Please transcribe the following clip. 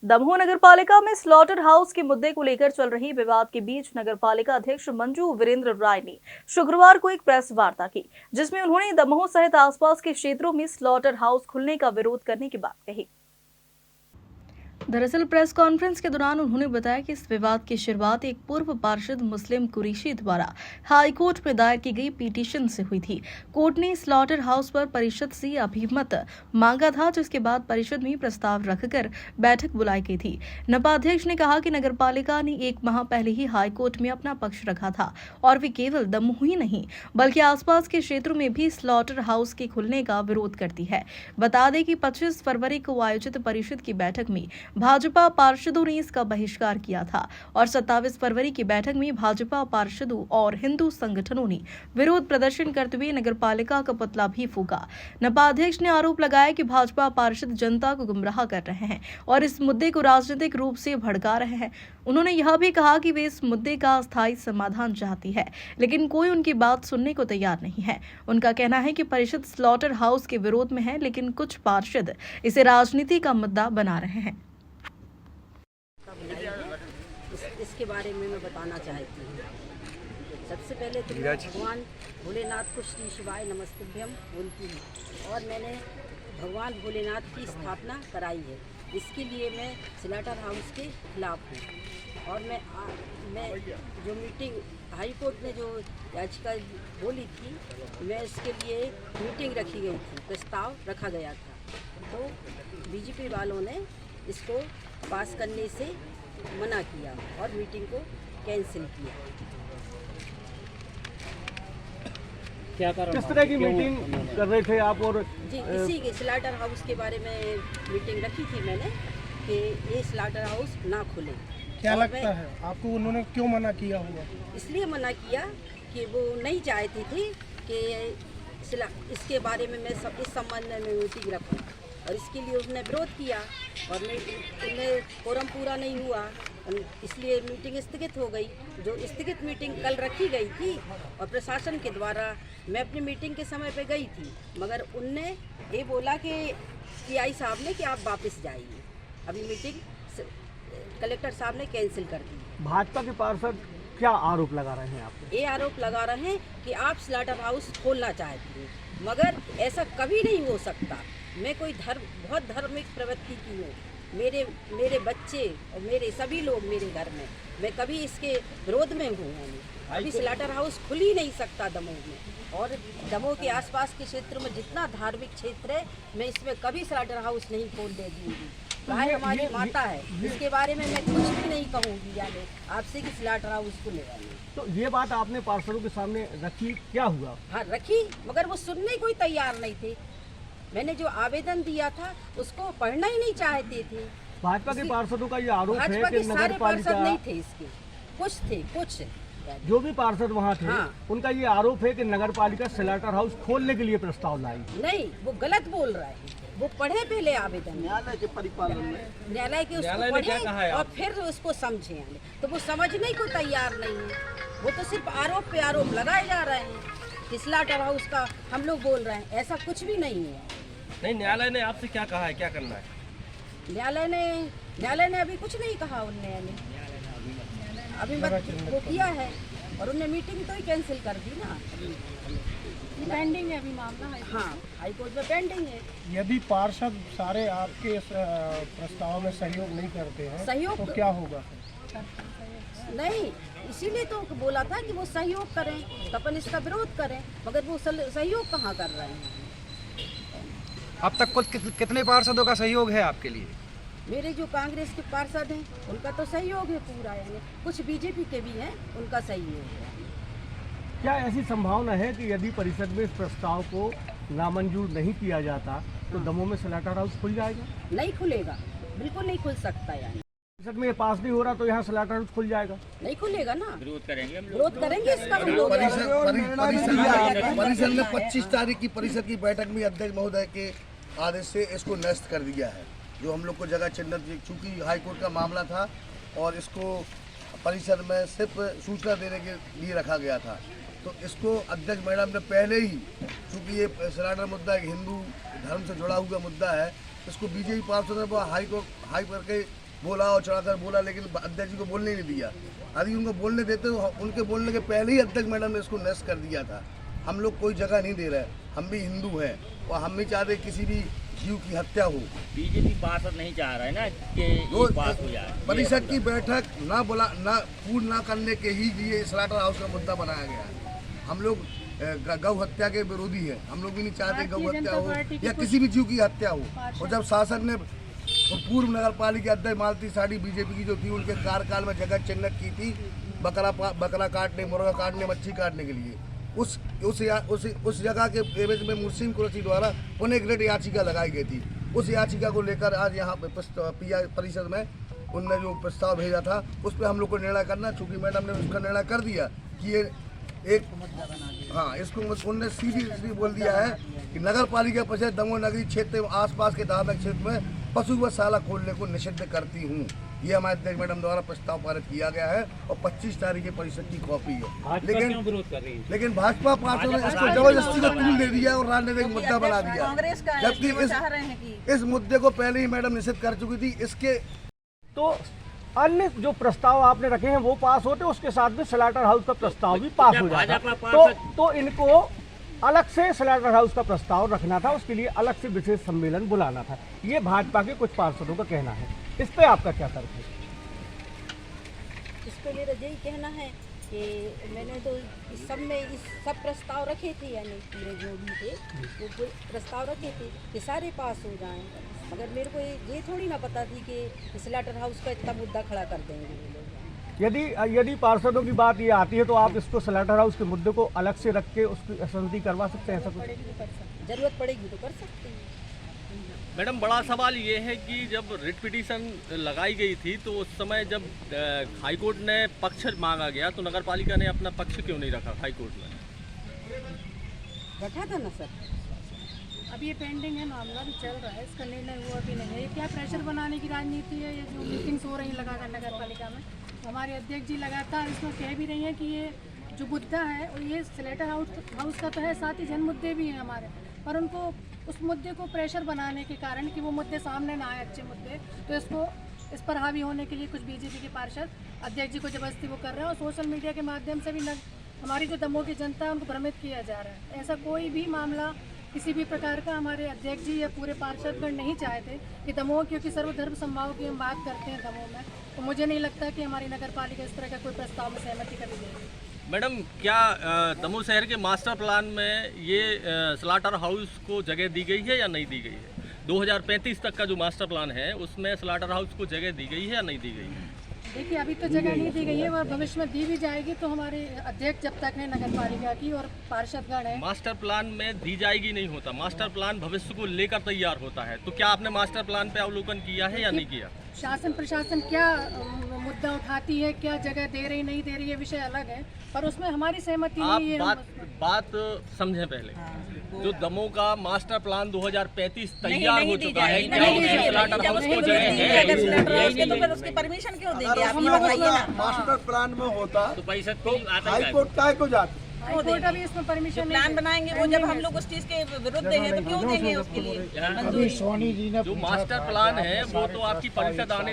दमोह नगरपालिका में slaughter house के मुद्दे को लेकर चल रही विवाद के बीच नगरपालिका अध्यक्ष मंजू वीरेंद्र राय ने शुक्रवार को एक प्रेस वार्ता की, जिसमें उन्होंने दमोह सहित आसपास के क्षेत्रों में स्लॉटर हाउस खुलने का विरोध करने की बात कही। दरअसल प्रेस कॉन्फ्रेंस के दौरान उन्होंने बताया कि इस विवाद की शुरुआत एक पूर्व पार्षद मुस्लिम कुरैशी द्वारा हाई कोर्ट में दायर की गई पिटीशन से हुई थी। कोर्ट ने स्लॉटर हाउस पर परिषद से अभिमत मांगा था, जिसके बाद परिषद में प्रस्ताव रखकर बैठक बुलाई गई थी। नपाध्यक्ष ने कहा कि नगरपालिका ने 1 माह पहले ही हाई कोर्ट में अपना पक्ष रखा था और वे केवल दमोह ही नहीं बल्कि आसपास के क्षेत्रों में भी स्लॉटर हाउस के खुलने का विरोध करती है। बता दें कि 25 फरवरी को आयोजित परिषद की बैठक में भाजपा पार्षदों ने इसका बहिष्कार किया था और 27 फरवरी की बैठक में भाजपा पार्षदों और हिंदू संगठनों ने विरोध प्रदर्शन करते हुए नगरपालिका का पुतला भी फूका। नपाध्यक्ष ने आरोप लगाया कि भाजपा पार्षद जनता को गुमराह कर रहे हैं और इस मुद्दे को राजनीतिक रूप से भड़का रहे हैं। उन्होंने यह भी कहा कि वे इस मुद्दे का अस्थायी समाधान चाहती है, लेकिन कोई उनकी बात सुनने को तैयार नहीं है। उनका कहना है कि परिषद स्लॉटर हाउस के विरोध में है, लेकिन कुछ पार्षद इसे राजनीति का मुद्दा बना रहे हैं। इसके बारे में मैं बताना चाहती हूँ। सबसे पहले तो मैं भगवान भोलेनाथ को श्री शिवाय नमस्तुभ्यम बोलती हूँ और मैंने भगवान भोलेनाथ की स्थापना कराई है। इसके लिए मैं स्लॉटर हाउस के खिलाफ हूँ और मैं जो मीटिंग हाई कोर्ट ने जो याचिका बोली थी, मैं इसके लिए मीटिंग रखी गई थी, प्रस्ताव रखा गया था, तो बीजेपी वालों ने इसको पास करने से मना किया और मीटिंग को कैंसिल किया। क्या कारण? किस तरह की मीटिंग कर रहे थे आप? और जी, इसी के स्लॉटर हाउस के बारे में मीटिंग रखी थी मैंने कि ये स्लॉटर हाउस ना खुले। क्या लगता है आपको उन्होंने क्यों मना किया हुआ? इसलिए मना किया कि वो नहीं चाहती थी कि इसके बारे में मैं इस संबंध में मीटिंग रखूं और इसके लिए उसने विरोध किया और उन्हें कोरम पूरा नहीं हुआ, इसलिए मीटिंग स्थगित हो गई। जो स्थगित मीटिंग कल रखी गई थी और प्रशासन के द्वारा मैं अपनी मीटिंग के समय पे गई थी, मगर उनने ये बोला कि पीआई साहब ने कि आप वापस जाइए। अभी मीटिंग कलेक्टर साहब ने कैंसिल कर दी। भाजपा के पार्षद क्या आरोप लगा रहे हैं आपको? ये आरोप लगा रहे हैं कि आप स्लॉटर हाउस खोलना चाहती हैं, मगर ऐसा कभी नहीं हो सकता। मैं कोई बहुत धार्मिक प्रवृत्ति की हूँ, मेरे बच्चे और मेरे सभी लोग मेरे घर में, मैं कभी इसके विरोध में हूँ। अभी स्लॉटर हाउस खुल ही नहीं सकता दमोह में, और दमोह के आसपास के क्षेत्र में जितना धार्मिक क्षेत्र है, मैं इसमें कभी स्लॉटर हाउस नहीं खोलने दूँगी। गाय हमारी माता है, इसके बारे में मैं कुछ भी नहीं कहूँगी यानी आपसे कि स्लॉटर हाउस खुलेगा। तो ये बात आपने पार्षदों के सामने रखी, क्या हुआ? हाँ रखी, मगर वो सुनने कोई तैयार नहीं थे। मैंने जो आवेदन दिया था उसको पढ़ना ही नहीं चाहते थे। भाजपा के पार्षदों का ये आरोप है कि सारे पार्षद नहीं थे इसके, कुछ जो भी पार्षद वहाँ थे, हाँ। उनका ये आरोप है कि नगरपालिका स्लॉटर हाउस खोलने के लिए प्रस्ताव लाई। नहीं, वो गलत बोल रहा है। वो पढ़े पहले आवेदन न्यायालय के परिपालन में, न्यायालय के उसको पढ़े और फिर उसको समझे, तो वो समझने को तैयार नहीं है। वो तो सिर्फ आरोप पे आरोप लगाए जा रहे हैं कि स्लॉटर हाउस का हम लोग बोल रहे हैं, ऐसा कुछ भी नहीं है। नहीं, न्यायालय ने आपसे क्या कहा है, क्या करना है? न्यायालय ने अभी कुछ नहीं कहा। उन्होंने अभी वो किया है और उन्हें मीटिंग तो ही कैंसिल कर दी ना। पेंडिंग है अभी मामला है। हाँ, हाई कोर्ट में पेंडिंग है। यदि पार्षद सारे आपके प्रस्ताव में सहयोग नहीं करते हैं सहयोग तो क्या होगा? नहीं, इसीलिए तो बोला था कि वो सहयोग करें तो अपन इसका विरोध करें, मगर वो सहयोग कहाँ कर रहे हैं। अब तक कुल कितने पार्षदों का सहयोग है आपके लिए? मेरे जो कांग्रेस के पार्षद हैं उनका तो सहयोग है पूरा, यानी कुछ बीजेपी के भी हैं, उनका सहयोग है। क्या ऐसी संभावना है कि यदि परिषद में इस प्रस्ताव को नामंजूर नहीं किया जाता तो दमोह में स्लॉटर हाउस खुल जाएगा? नहीं खुलेगा, बिल्कुल नहीं खुल सकता। यानी परिषद में ये पास नहीं हो रहा तो यहाँ स्लॉटर हाउस खुल जाएगा? नहीं खुलेगा ना। विरोध करेंगे हम लोग। विरोध करेंगे इसका हम लोग। परिषद ने 25 तारीख की परिषद की बैठक में अध्यक्ष महोदय के आदेश से इसको नष्ट कर दिया है। जो हम लोग को जगह चिन्हित, चूँकि हाईकोर्ट का मामला था और इसको परिषद में सिर्फ सूचना देने के लिए रखा गया था, तो इसको अध्यक्ष मैडम ने पहले ही, चूँकि ये स्लॉटर मुद्दा एक हिंदू धर्म से जुड़ा हुआ मुद्दा है, इसको बीजेपी पार्षद ने हाई करके बोला और चढ़ाकर बोला, लेकिन अध्यक्ष जी को बोलने नहीं दिया। यदि उनको बोलने देते तो उनके बोलने के पहले ही अध्यक्ष मैडम ने इसको नष्ट कर दिया था। हम लोग कोई जगह नहीं दे रहे, हम भी हिंदू हैं और हम नहीं चाहते किसी भी जीव की हत्या हो। बीजेपी पार्षद नहीं चाह रहा है ना कि ये पास हो जाए। परिषद की बैठक पूर्ण ना करने के ही लिए स्लाटर हाउस का मुद्दा बनाया गया है। हम लोग गौ हत्या के विरोधी हैं, हम लोग भी नहीं चाहते गौ हत्या हो या किसी भी जीव की हत्या हो। और जब शासन ने पूर्व नगर पालिका अध्यक्ष मालती साड़ी बीजेपी की जो थी, उनके कार्यकाल में जगह चिन्हित की थी बकरा काटने, मुर्गा काटने, मच्छी काटने के लिए, उस जगह के एवज में मुस्लिम कुरैशी द्वारा पुनः एक रिट याचिका लगाई गई थी। उस याचिका को लेकर आज यहाँ परिषद में उनने जो प्रस्ताव भेजा था उस पर हम लोग को निर्णय करना, चूँकि मैडम ने उसका निर्णय कर दिया कि ये एक इसको उनने सीधी बोल दिया है कि नगर पालिका परिषद दमोह नगरी क्षेत्र एवं आसपास के धार्मिक क्षेत्र में पशु वधशाला खोलने को निषिद्ध करती हूँ। ये हमारे अध्यक्ष मैडम द्वारा प्रस्ताव पारित किया गया है और 25 तारीख की परिषद की कॉपी है। लेकिन भाजपा पार्टी ने इसको जबरदस्ती को टूल दे दिया और राजनीतिक मुद्दा बना दिया, जबकि इस मुद्दे को पहले ही मैडम निषिद्ध कर चुकी थी। इसके तो अन्य जो प्रस्ताव आपने रखे हैं वो पास होते, उसके साथ में स्लाटर हाउस का प्रस्ताव भी पास हो जाता। तो इनको अलग से स्लाटर हाउस का प्रस्ताव रखना था, उसके लिए अलग से विशेष सम्मेलन बुलाना था। ये भाजपा के कुछ पार्षदों का कहना है। इस पे आपका क्या तर्क है? इस पे मेरा यही कहना है कि मैंने तो इस सब प्रस्ताव रखे थे, यानी मेरे जो भी थे वो प्रस्ताव रखे थे कि सारे पास हो जाएं, मगर मेरे को ये थोड़ी ना पता थी कि स्लाटर हाउस का इतना मुद्दा खड़ा कर देंगे वो लोग। यदि पार्षदों की बात ये आती है तो आप इसको स्लाटर हाउस के मुद्दे को अलग से रख के उसकी असंति करवा सकते हैं, ऐसा कुछ जरूरत पड़ेगी तो कर सकते हैं। मैडम, बड़ा सवाल ये है कि जब रिट पिटीशन लगाई गई थी तो उस समय जब हाईकोर्ट ने पक्ष मांगा गया तो नगर पालिका ने अपना पक्ष क्यों नहीं रखा हाईकोर्ट में? रखा था ना सर। अभी ये पेंडिंग है, मामला भी चल रहा है, इसका निर्णय हुआ भी नहीं है। ये क्या प्रेशर बनाने की राजनीति है? ये जो मीटिंग्स हो रही हैं लगातार नगर पालिका में, हमारे अध्यक्ष जी लगातार इसमें कह भी रही हैं कि ये जो मुद्दा है और ये स्लाटर हाउस का तो है, साथ ही जन मुद्दे भी हैं हमारे, पर उनको उस मुद्दे को प्रेशर बनाने के कारण कि वो मुद्दे सामने ना आए अच्छे मुद्दे, तो इस पर हावी होने के लिए कुछ बीजेपी के पार्षद अध्यक्ष जी को जबरदस्ती वो कर रहे हैं और सोशल मीडिया के माध्यम से भी हमारी जो दमोह की जनता है उनको भ्रमित किया जा रहा है। ऐसा कोई भी मामला किसी भी प्रकार का हमारे अध्यक्ष जी या पूरे पार्षदगण नहीं चाहते कि दमोह, क्योंकि सर्वधर्म समभाव की हम बात करते हैं दमोह में, तो मुझे नहीं लगता कि हमारी नगर पालिका इस तरह का कोई प्रस्ताव में सहमति कभी देगी। मैडम, क्या दमोह शहर के मास्टर प्लान में ये स्लाटर हाउस को जगह दी गई है या नहीं दी गई है? 2035 तक का जो मास्टर प्लान है उसमें स्लाटर हाउस को जगह दी गई है या नहीं दी गई है? देखिए, अभी तो जगह नहीं दी गई है और भविष्य में दी भी जाएगी, तो हमारे अध्यक्ष जब तक है नगर पालिका की और पार्षदगण है। मास्टर प्लान में दी जाएगी नहीं होता, मास्टर प्लान भविष्य को लेकर तैयार होता है। तो क्या आपने मास्टर प्लान पे अवलोकन किया है या नहीं किया? शासन प्रशासन क्या मुद्दा उठाती है, क्या जगह दे रही नहीं दे रही है, विषय अलग है, पर उसमें हमारी सहमति नहीं है। बात समझें पहले, जो दमोह का मास्टर प्लान 2035 तैयार हो चुका है, क्या उसमें स्लाटर हाउस को जगह है? तो फिर उसकी परमिशन क्यों देंगे आप ये बताइए ना। मास्टर प्लान में होता तो पैसा तो हाईकोर्ट काय को जाता, हाईकोर्ट अभी इसमें परमिशन प्लान बनाएंगे वो जब हम लोग उस चीज के विरुद्ध हैं तो क्यों देंगे उसके लिए? अभी सोनी जी ने जो मास्टर प्लान है वो तो आपकी परिषद आने